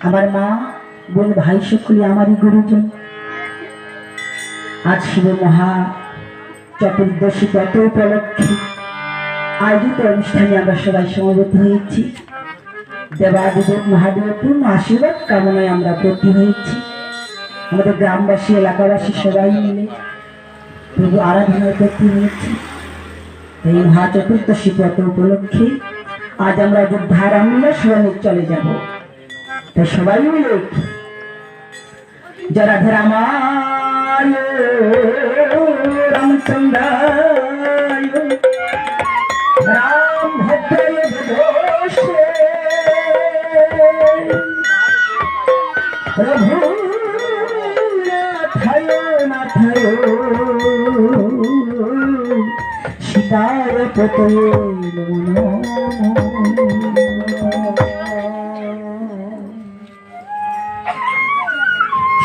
আমার মা বোন ভাই সকলে আমারই গুরুজন। আজ শিব মহা চতুর্দশী ব্রত উপলক্ষে আয়োজিত অনুষ্ঠানে আমরা সবাই সমবেত হয়েছি। দেবাদিদেব মহাদেবের পূর্ণ আশীর্বাদ কামনায় আমরা ব্রতী হয়েছি। আমাদের গ্রামবাসী এলাকাবাসী সবাই মিলে প্রভু আরাধনায় ব্রতী হয়েছি। এই মহা চতুর্দশী ব্রত উপলক্ষে আজ আমরা যোদ্ধার আমলা স্মরণে চলে যাব। তো সবাই মিলে যারা রামায় রামচন্দ্রায় রাম ভদ্রায় ভদ্রশে প্রভু নাথায় নাথায় সীতার পতয়ে নমো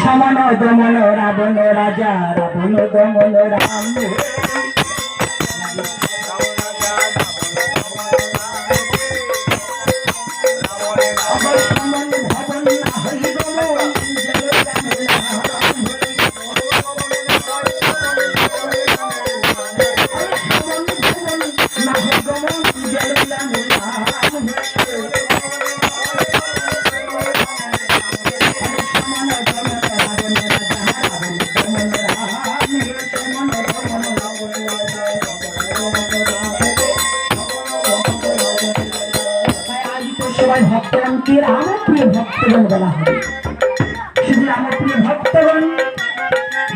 সমন দমন রাবণ রাজা রাবণ দমন রাম ভক্তগণকে আমার প্রিয় ভক্তগণ বলা হবে। শুধু আমার প্রিয় ভক্তগণ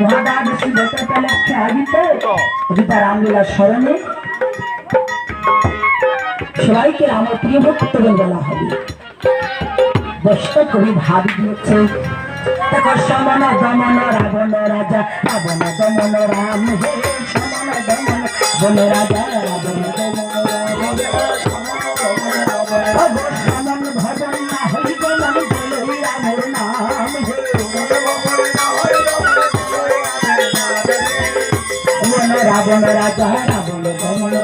মহাদ্বাদশী ব্রত উপলক্ষে আয়োজিত গীতা রামলীলা স্মরণে সবাইকে আমার প্রিয় ভক্তগণ বলা হবে। বস্ত কবি ভাব দিয়েছে দেখো সমন দমন রাবণ রাজা রাবণ দমন রাম হে সমন দমন বন রাজা রাবণ দমন রাবণ রাজা রাবণ দমন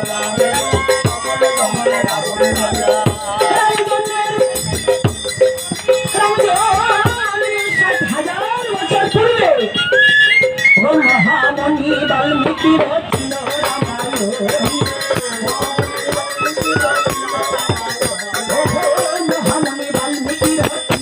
মহামণি বাল্মীকি রচন মহামণি বাল্মীকি রচন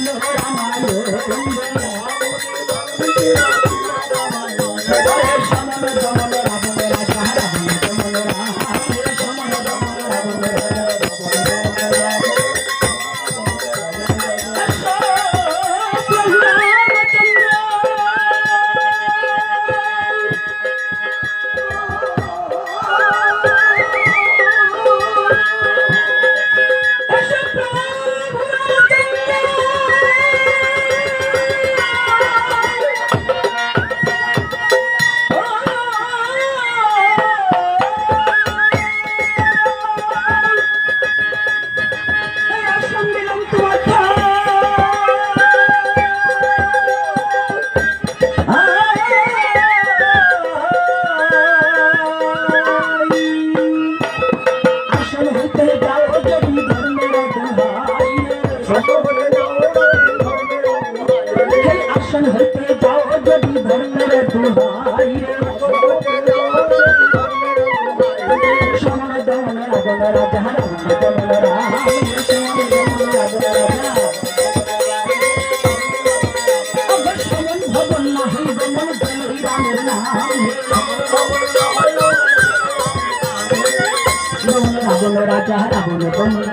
আসন হইতে যাও যদি ধর্মের দুহাই সমন দমন রাবণ রাজা রাবণ দমন রাম সমন দমন রাবণ রাজা সমন ভবন নাহি দমন জয় রামের নাম দমন রাবণ রাজা রাবণ দমন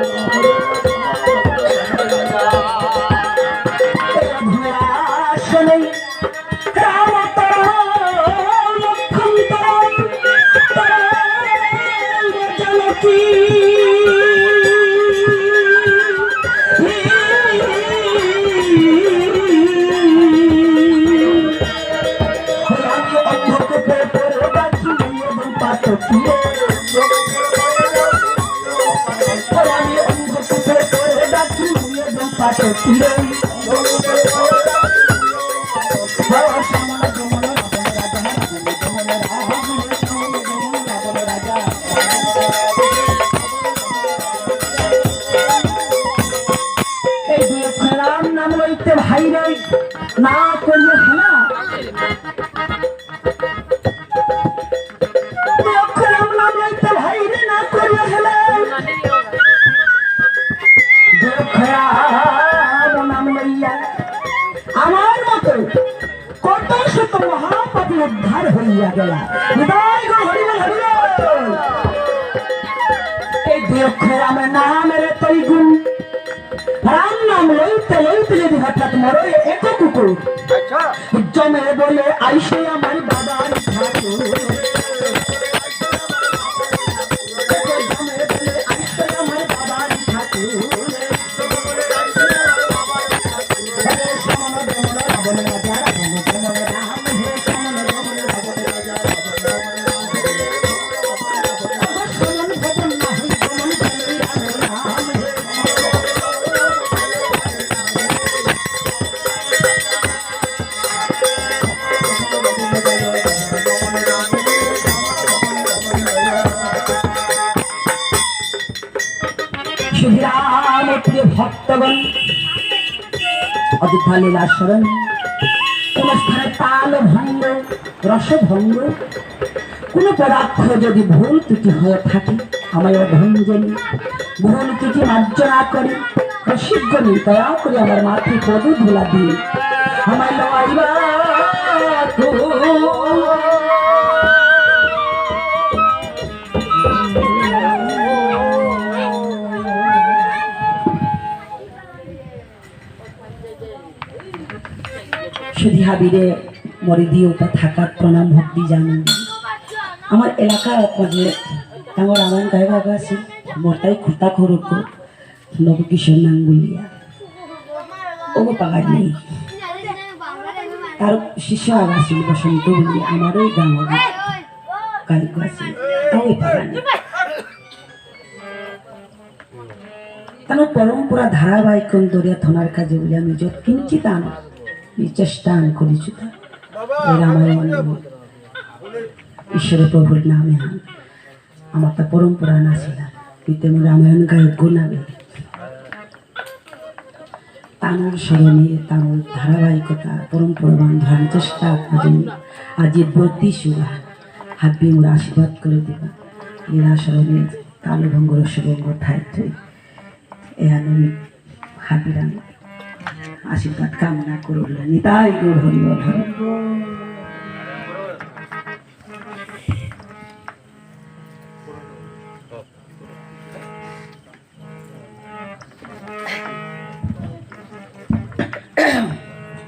রাম নাম লইতে ভাই রে না করিয়ে ফেলা রাম নাম লইতে ভাই রে না করিয়ে ফেলা নাম লইয়া আমার মতো কত শত মহাপাপী উদ্ধার হইয়া গেলা এই দুই অক্ষর আমার নামের তৈ গুণ রাম নাম লইতে লইতে যদি হঠাৎ মরে এক কুকুর জমে বলে আইসে আমার বাবার ঠাকুর ভক্তগণ অযোধ্যা লীলা স্মরণ কোন স্থানে তাল ভঙ্গ রস ভঙ্গ কোন পদার্থ যদি ভুল ত্রুটি হয়ে থাকে আমায় ভঞ্জনী ভুল ত্রুটি মার্জনা করে প্রশিক্ষণী দয়া করে আমার মাথায় পদ ধুলা দিয়ে আমায় লড়াইবা সুধিহাবিরে মরিদিওটা থাকার প্রণাম ভক্তি জানেন আমার এলাকায় যে আমার আমার গায়ে বাবা আছে মোটাই খুঁটা খরক নবকিশোর নাম বলিয়া ও পাগার নেই তার শিষ্য আগাছিল বসন্ত বলি আমার ওই গাঁর গায়ক আছে তাও পাগার নেই তার পরম্পরা ধারাবাহিক দরিয়া থানার কাজে বলে আমি যত কিঞ্চিত আনো চেষ্টা আমি করেছি রামায়ণ ঈশ্বর প্রভুর নামে আমার তা পরম্পরা না ছিল তেমন রামায়ণ গায়ক গুণাবে তানোর স্মরণে তানোর ধারাবাহিকতা পরম্পরা বান্ধব চেষ্টা আজি বর্তি সুরা হাবি মোর আশীর্বাদ করে দিবা লীলা স্মরণে তালভঙ্গ রসভঙ্গ ঠাই ঠাই এ আমি হাবিরাম আশীর্বাদ কামনা করল নিতাই গৌর হরি বল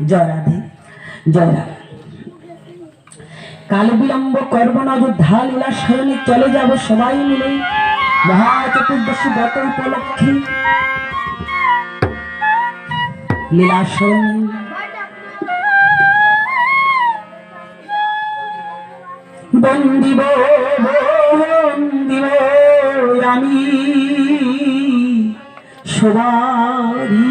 জয় রাধে জয় রাধে কাল বিলম্ব করব না যোদ্ধা লীলা স্মরণে চলে যাব সবাই মিলে মহা চতুর্দশী ব্রত উপলক্ষে লীলা স্মরণে বন্দিব বন্দিব আমি সবারি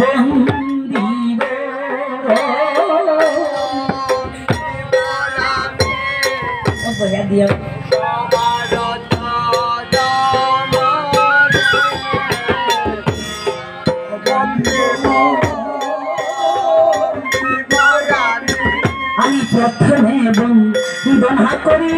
বন্দিব বয়া দিয়া আমি প্রথমে বন্দনা করি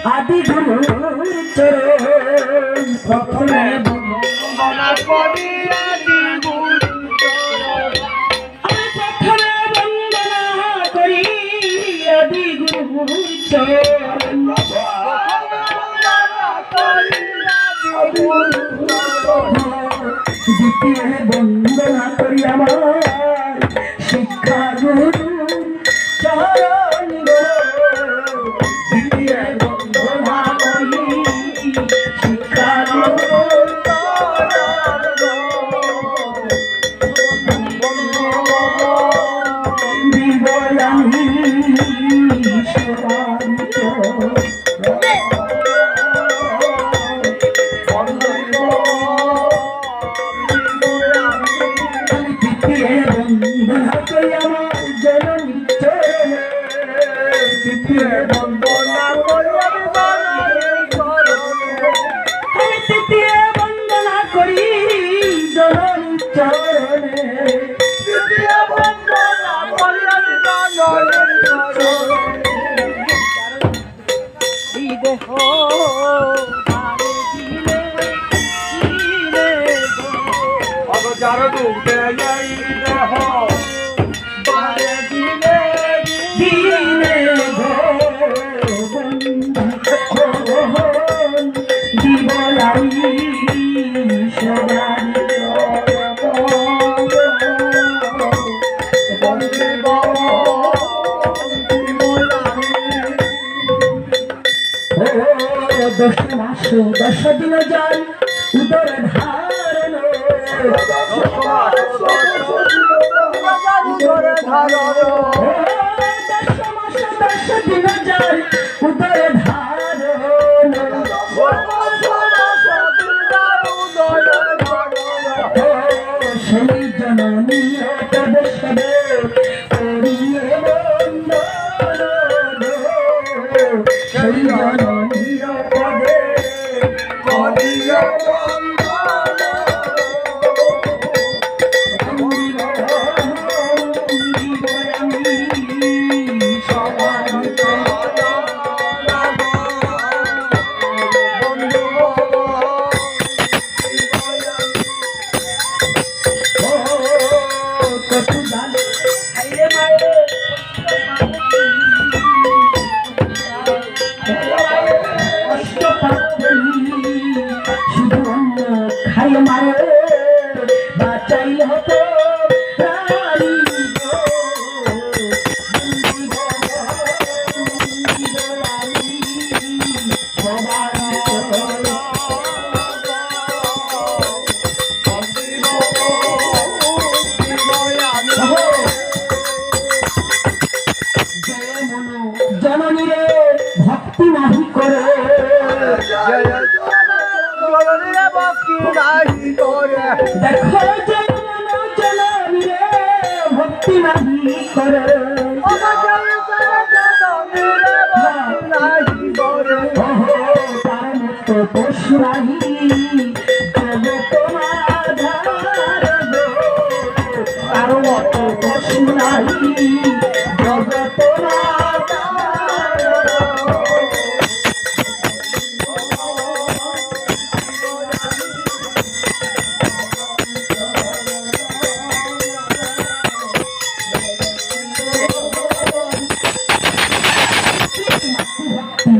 আদি গুরুর চরণ প্রথমে বন্দনা করি আদি গুরুর চরণ আমি প্রথমে বন্দনা করি আদি গুরুর চরণ দ্বিতীয় বন্দনা করি আমার শিক্ষা গুরু চরণ দ্বিতীয় বন্দনা করি শিক্ষা গুরু বিবলামি চরণে যার ডুবতে যাই দেহ বারে দিলে দিনে দিবলাই সবাই দশ মাস 10 দিন যায় উদর ধারণ সেই জননী পদশবে করিয়ে বন্দন সেই জননী পদে করিয়া শুধু খাই মারে বাঁচাই হতো জননী রে ভক্তি নাহি করে দেখো জননী রে ভক্তি নাহি করে তার মতো পশুরাহি তার মতো পশুরাহি জগত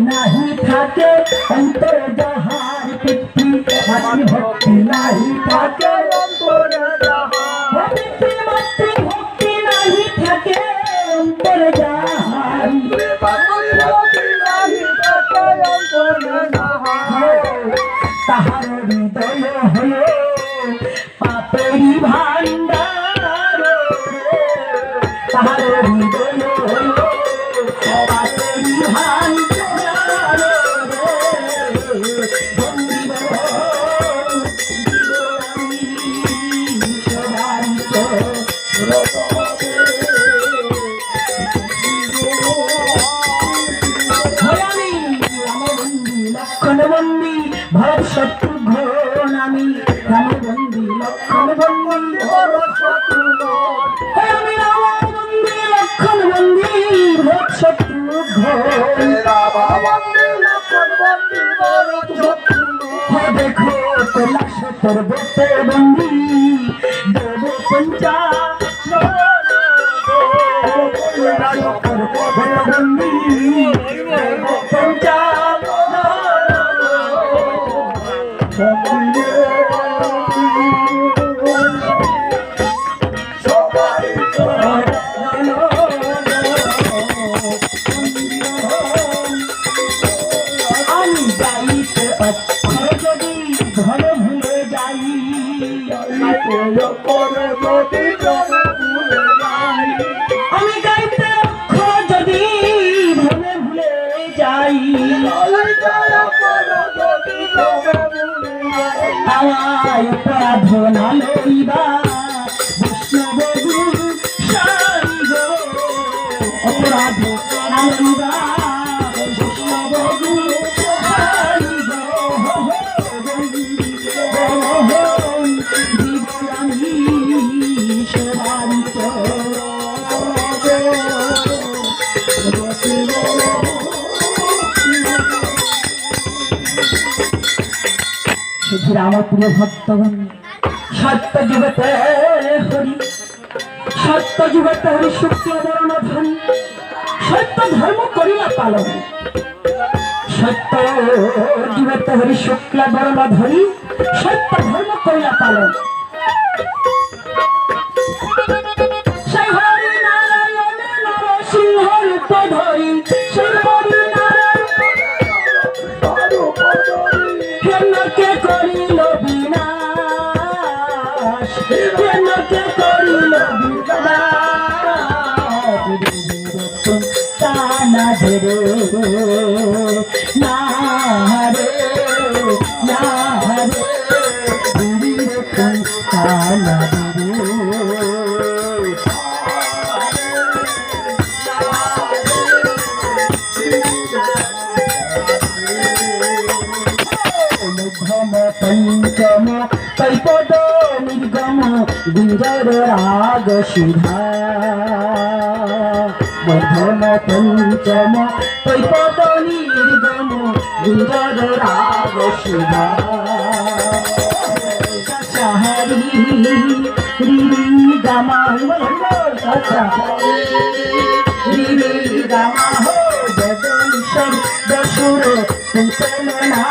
নাহি থাকে অন্তর যাহার পিতৃ মাতৃভক্তি নাহি থাকে অন্তর যাহার পিতৃ মাতৃভক্তি নাহি থাকে অন্তর যাহার তাহার হৃদয় হলো পাপেরি ভান্ডার তাহার হৃদয় হলো পাপেরি ভান্ডার লক্ষণবন্দী ভরত শত্রুঘ্ন আমি রামবন্দী লক্ষণবন্দী ভরত শত্রুঘ্ন আমি রামবন্দী লক্ষণবন্দী ভরত শত্রুঘ্ন দেখো তোলা সতর বতে বন্দী দেব পঞ্চা বন্দী দেব পঞ্চা আমি গাইতে অক্ষর যদি ধন ভুলে যাই আমি গাইতে অক্ষর যদি ধন ভুলে যাই আমায় অপরাধ না লইবা বৈষ্ণব গুরু সাঙ্গ অপরাধ না লইবা বৈষ্ণব গুরু সাঙ্গ জীবনী শুধু রামপ্রিয় ভক্তগণ সত্য যুগতে হরি সত্য যুগতে হরি শুক্ল বরণ ধরি সত্য ধর্ম করিলা পালন সত্য যুগতে হরি শুক্ল বরণ ধরি সত্য ধর্ম করিলা পালন সেই হরি নারায়ণ নরসিংহ রূপ ধরি সেই হরি কেনকে করিল বিনাশ কেনকে করিল বিনাশ টানা ধরে না রে না রে টানা ধরে পঞ্চম কৈপদ নির্গম গুঞ্জর রাগ সুধা মধ্যম পঞ্চম কৈপদ নির্গম গুঞ্জর রাগ সুধা সাহারি রিরি গামা রিরি গামা হো জগদীশ্বর দশুর কুন্তলনা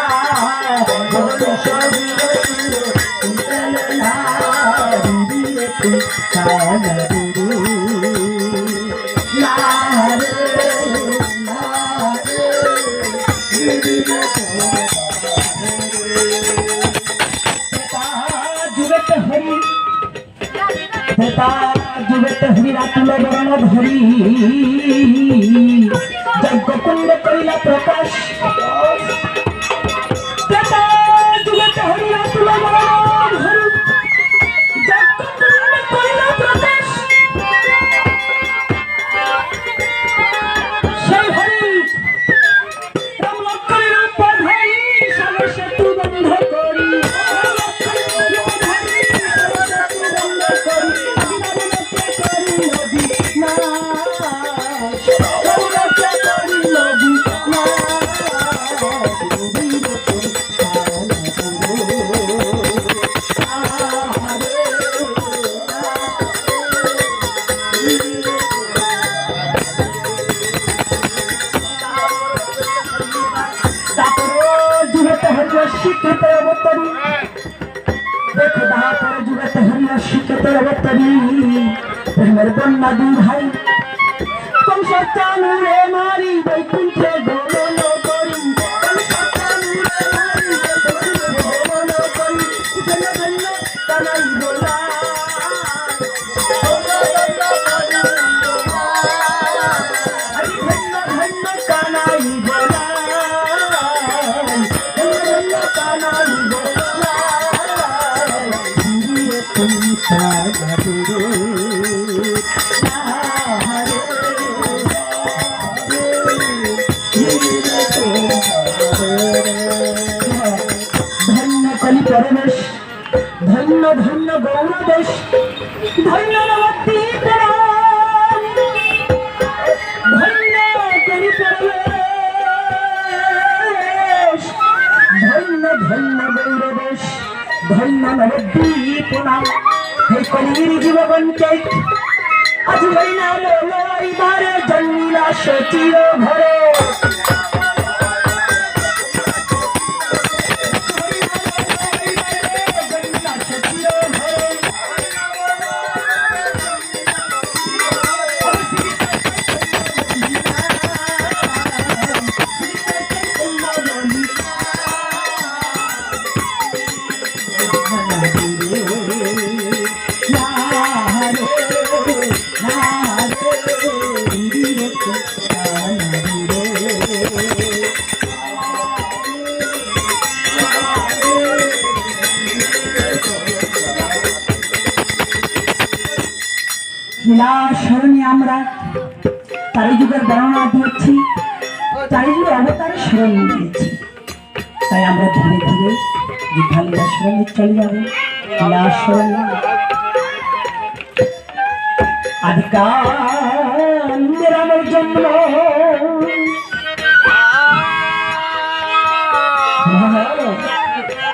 যুগত হরি রাতুল বরণ ধরি যজ্ঞ কুণ্ড কইলা প্রকাশ যুগত হরি রাতুল বরণ ধরি যজ্ঞ কুণ্ড কইলা প্রকাশ সেই হরি রাম লক্ষ্মণের রূপ ধরি সাগর সেতু বন্ধ করি শিক্ষিত অবতরী দেখো তারপরে যুগতে হরিয়া শিক্ষিত অবতরী প্রেমের বন্যা দুই ভাই কংস চানুরে মারি বৈকুণ্ঠে গমন করি কংস চানুরে মারি বৈকুণ্ঠে গমন করি ধন্য ধন্য কানাই বলা ধন্য ধন্য কানাই বলা ধন্য কলি পরমেশ ধন্য ধন্য গৌরদেশ ধন্য নবদ্বী ধন্য কলি পরমেশ ধন্য ধন্য গৌরদেশ ধন্য নবদ্বীপ নাম হে কলির জীবগণকে আজ হইনা লইবারে জন্মিলা সচির ঘরে স্মরণে আমরা চারি যুগের বর্ণনা দিয়েছি চারি যুগের অবতারের স্মরণ দিয়েছি তাই আমরা ধীরে ধীরে বিদ্যালয় স্মরণে চলে যাবো স্মরণ আদিকালের আমার জন্ম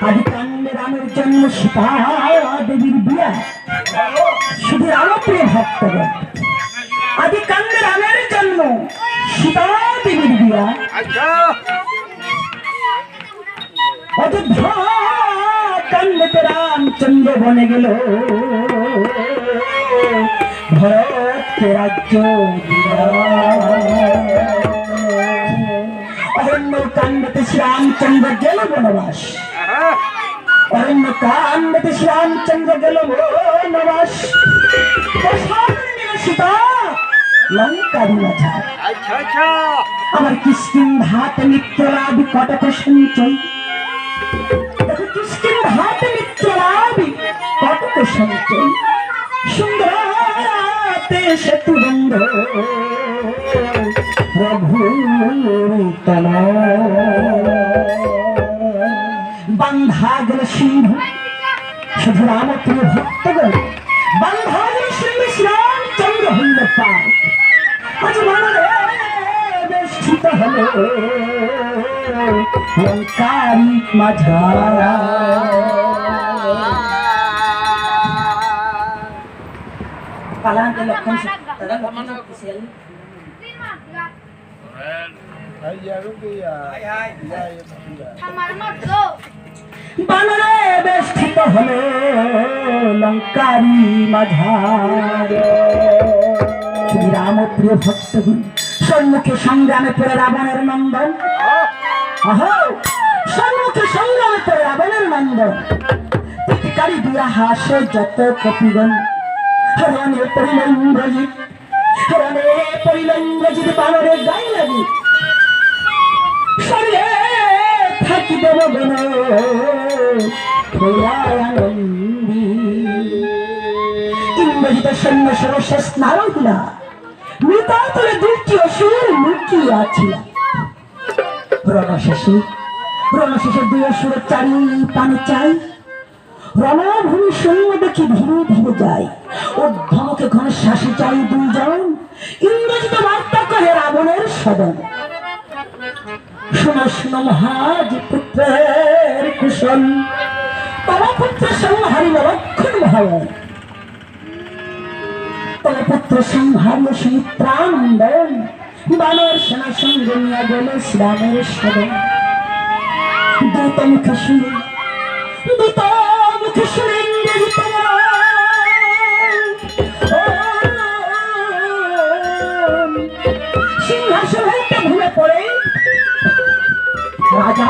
আদিকাল সীতা দেবীর বিয়া। শুধু রামপ্রিয় ভক্তগণ, আদি কান্দে রামের জন্ম, সীতা দেবীর বিয়া। আচ্ছা অযোধ্যা কান্দেতে রামচন্দ্র বনে গেল, ভরতকে রাজ্য দিয়া। অরণ্য কান্দেতে শ্রীরামচন্দ্র গেল বনবাস, অরণ্য কান্দেতে শ্রীরামচন্দ্র গেল বনবাস। সামনে নিল সীতা লঙ্কারি মাঝার। আচ্ছা আচ্ছা আমার কিষ্কিন্ধাতে মিত্রলাভি কটক সঞ্চয়, দেখো কিষ্কিন্ধাতে মিত্রলাভি কটক সঞ্চয়। সুন্দরাতে সেতু বন্ধ প্রভুতন, বান্ধা গেল সিংহ শুধু রামপ্রিয় ভক্তগণ, বান্ধা গেল সিংহ শ্রীরামচন্দ্র হইল পায়। আজ মনে বেষ্টিত হলো লঙ্কারি মাঝারা। পালান্তে লক্ষণ দাদা লক্ষণ শক্তিশালী। বানরে বেষ্টিত হলো লঙ্কারি মাঝার। রামপ্রিয় ভক্তগণ, সম্মুখে সংগ্রামে পড়ে রাবণের নন্দন। আহো, সম্মুখে সংগ্রামে পড়ে রাবণের নন্দন। প্রতিকারী দিয়া হাসে যত কপিগণ, রণে পড়িল ইন্দ্রজিৎ, রণে পড়িল ইন্দ্রজিৎ, বানরে গাই লাগি স্বর্গে থাকি দেবগণ আনন্দী। ইন্দ্রজিতের সৈন্য সর্বশেষ নারদিনা, মৃততলে দুটি অসুর লুকিয়াছিল। রণশেষে দুই অসুরের চারি পানে চাই, রণভূমি সৈন্য দেখি ধীরে ধীরে যায়। ঊর্ধ্বমুখে ঘন শ্বাসে চাই দুইজন, ইন্দ্রজিৎ বার্তা কহে রাবণের সদন। শোনো শোনো মহাজ পুত্রের কুশল, তোমার পুত্র সংহারিল লক্ষণ ভয়। তোমার পুত্র সংহারিল সুমিত্রানন্দন, বানর সেনা সঙ্গে নিয়ে গেল শ্রীরামের সদন। দূত মুখে শুনে, দূত মুখে শুনে ইন্দ্রজিৎ সিংহাসন হইতে ভুলে পড়ে রাজা